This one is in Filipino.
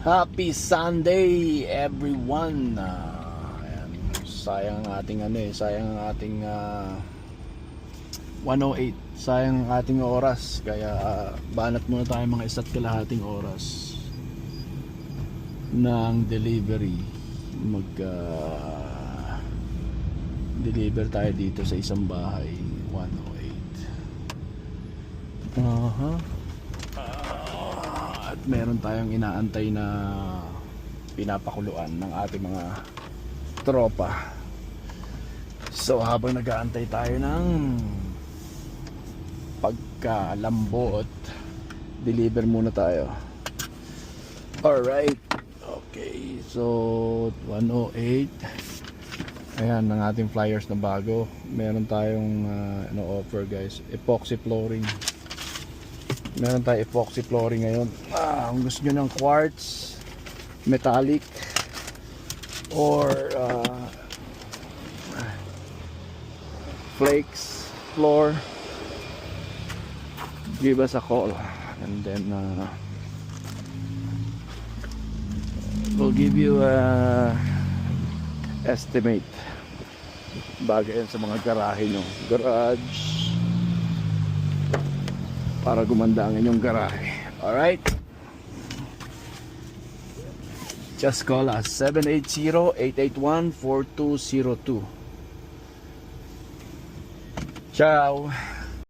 Happy Sunday everyone. Ayan. Sayang ang ating sayang ang ating 108. Sayang ang ating oras. Kaya banat muna tayo mga isa't kalahating oras ng delivery. Deliver tayo dito sa isang bahay 108. At meron tayong inaantay na pinapakuluan ng ating mga tropa. So habang nag-aantay tayo ng pagkalambot, deliver muna tayo. Alright. Okay, so 108. Ayan ang ating flyers na bago. Meron tayong offer guys, epoxy flooring. Meron tayong epoxy flooring ngayon. Kung gusto nyo ng quartz, metallic, or flakes floor, give us a call and then we'll give you a estimate. Bagay yan sa mga garahe nyo, garage, para gumanda ang inyong garahe. Alright, just call us 780-881-4202. Ciao.